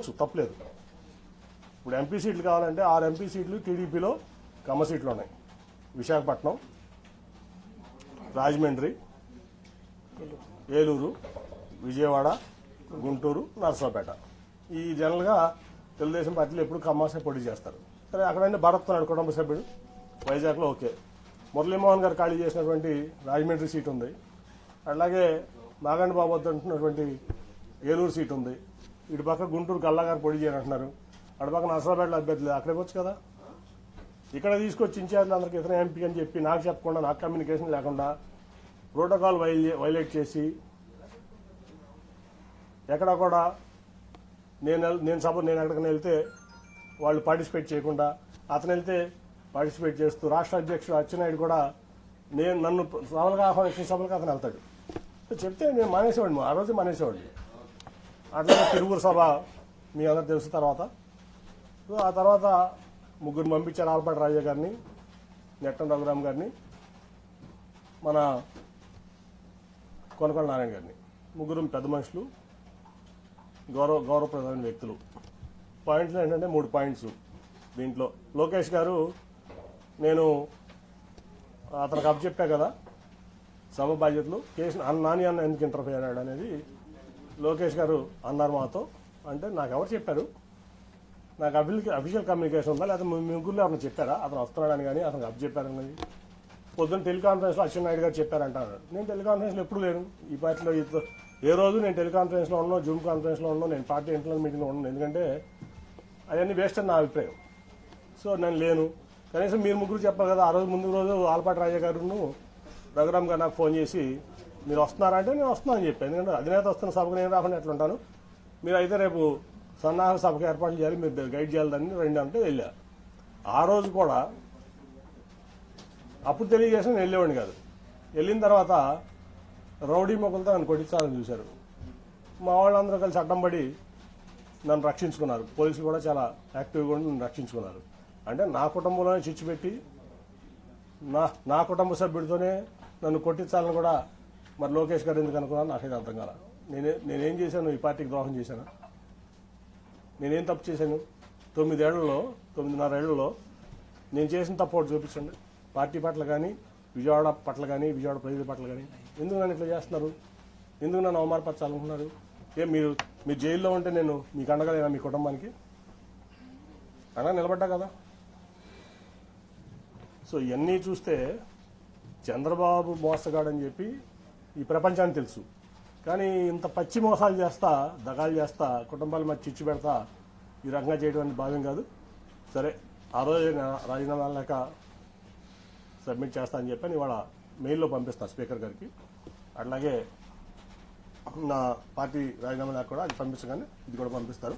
ఇవ్వచ్చు, తప్పలేదు. ఇప్పుడు ఎంపీ సీట్లు కావాలంటే 6 ఎంపీ సీట్లు టీడీపీలో కమ్మ సీట్లు ఉన్నాయి. విశాఖపట్నం, రాజమండ్రి, ఏలూరు, విజయవాడ, గుంటూరు, నరసరావుపేట. ఈ జనరల్గా తెలుగుదేశం పార్టీలు ఎప్పుడు కమ్మాసే పోటీ చేస్తారు. సరే, అక్కడైనా భరత్ నాయుడు కుటుంబ సభ్యుడు, వైజాగ్లో ఓకే. మురళీమోహన్ గారు ఖాళీ చేసినటువంటి రాజమండ్రి సీట్ ఉంది. అలాగే నాగండి బాబు అంటున్నటువంటి ఏలూరు సీట్ ఉంది. ఇటు పక్క గుంటూరు గల్లా గారు పోటీ చేయాలంటున్నారు. అటు పక్క నరసరావుపేటలో అభ్యర్థులు, అక్కడే వచ్చు కదా. ఇక్కడ తీసుకొచ్చి ఇన్ఛార్జ్లు అందరికీ ఇతర ఎంపీ అని చెప్పి నాకు చెప్పకుండా, నాకు కమ్యూనికేషన్ లేకుండా ప్రోటోకాల్ వైలేట్ చేసి ఎక్కడా కూడా నేను ఎక్కడికైనా వెళ్తే వాళ్ళు పార్టిసిపేట్ చేయకుండా, అతను వెళ్తే పార్టిసిపేట్ చేస్తూ రాష్ట్ర అధ్యక్షుడు అచ్చెన్నాయుడు కూడా నన్ను సభలుగా ఆహ్వానించిన సభలకు అతను వెళ్తాడు. చెప్తే నేను మానేసేవాడిని, ఆ రోజు మానేసేవాడిని. అట్లాగే తిరువురు సభ మీ అందరూ తెలుసు. ఆ తర్వాత ముగ్గురు పంపించారు, ఆలపాటి రాజా గారిని, నెట్టం రఘురామ్ గారిని, మన కొనకొండ నారాయణ గారిని. ముగ్గురు పెద్ద మనుషులు, గౌరవప్రదమైన వ్యక్తులు. పాయింట్లు ఏంటంటే 3 పాయింట్స్ దీంట్లో. లోకేష్ గారు, నేను అతనికి అప్పచెప్పా కదా సభ బాధ్యతలు, నాని అన్న ఎందుకు ఇంటర్ఫియర్ అయ్యాడు అనేది లోకేష్ గారు అన్నారు మాతో. అంటే నాకు ఎవరు చెప్పారు, నాకు అఫీషియల్ కమ్యూనికేషన్ ఉందా, లేకపోతే మీ ముగ్గురులో ఎవరైనా చెప్పారా అతను వస్తున్నాడని, కానీ అతనికి అప్పచెప్పారన్నది. పొద్దున్న టెలికాన్ఫరెన్స్లో అచ్చెన్నాయుడు గారు చెప్పారంటారు. నేను టెలికాన్ఫరెన్స్లో ఎప్పుడు లేను ఈ పార్టీలో. ఏ రోజు నేను టెలికాన్ఫరెన్స్లో ఉన్నాను, జూమ్ కాన్ఫరెన్స్లో ఉన్నాను, నేను పార్టీ ఇంటర్నల్ మీటింగ్లో ఉన్నాను. ఎందుకంటే అవన్నీ వేస్ట్ అని నా అభిప్రాయం. సో నేను లేను. కనీసం మీరు ముగ్గురు చెప్పాలి కదా. ఆ రోజు ముందు రోజు ఆలపాటి రాజా గారును రఘురామ్ గారు నాకు ఫోన్ చేసి మీరు వస్తున్నారా అంటే నేను వస్తున్నాను అని చెప్పాను. ఎందుకంటే అధినేత వస్తున్న సభకు నేను రాకుండా ఎట్లా ఉంటాను, మీరు అయితే రేపు సన్నాహ సభకు ఏర్పాట్లు చేయాలి, మీరు గైడ్ చేయాలని 2 అంటే వెళ్ళా. ఆ రోజు కూడా అప్పుడు తెలియజేసిన నేను వెళ్ళేవాడిని కాదు. వెళ్ళిన తర్వాత రౌడీ మొక్కలతో నన్ను కొట్టించాలని చూశారు. మా వాళ్ళందరూ కలిసి అడ్డం పడి నన్ను రక్షించుకున్నారు. పోలీసులు కూడా చాలా యాక్టివ్గా ఉండి నన్ను రక్షించుకున్నారు. అంటే నా కుటుంబంలోనే చిచ్చు పెట్టి నా కుటుంబ సభ్యుడితోనే నన్ను కొట్టించాలని కూడా మరి లోకేష్ గారు ఎందుకు అనుకున్నాను నాకైతే అర్థం కాల. నేనేం చేశాను, ఈ పార్టీకి ద్రోహం చేశాను? నేనేం తప్పు చేశాను? 9.5 ఏళ్లలో నేను చేసిన తప్పు ఒకటి చూపించండి. పార్టీ పట్ల కానీ, విజయవాడ పట్ల కానీ, విజయవాడ ప్రజల పట్ల కానీ. ఎందుకు నన్ను ఇట్లా చేస్తున్నారు? ఎందుకు నన్ను అవమానపరచాలనుకున్నారు? మీరు జైల్లో ఉంటే నేను మీకు అండగలేనా? మీ కుటుంబానికి అండగా నిలబడ్డా కదా. సో ఇవన్నీ చూస్తే చంద్రబాబు మోసగాడని చెప్పి ఈ ప్రపంచానికి తెలుసు. కానీ ఇంత పచ్చి మోసాలు చేస్తా, దగాలు చేస్తా, కుటుంబాల మధ్య చిచ్చు పెడతా ఈ రకంగా చేయడం భావ్యం కాదు. సరే, ఆ రోజు రాజీనామా లేక సబ్మిట్ చేస్తా అని చెప్పని ఇవాళ మెయిల్లో పంపిస్తాను స్పీకర్ గారికి. అట్లాగే నా పార్టీ రాజీనామా లేక కూడా అది పంపించగానే ఇది కూడా పంపిస్తారు.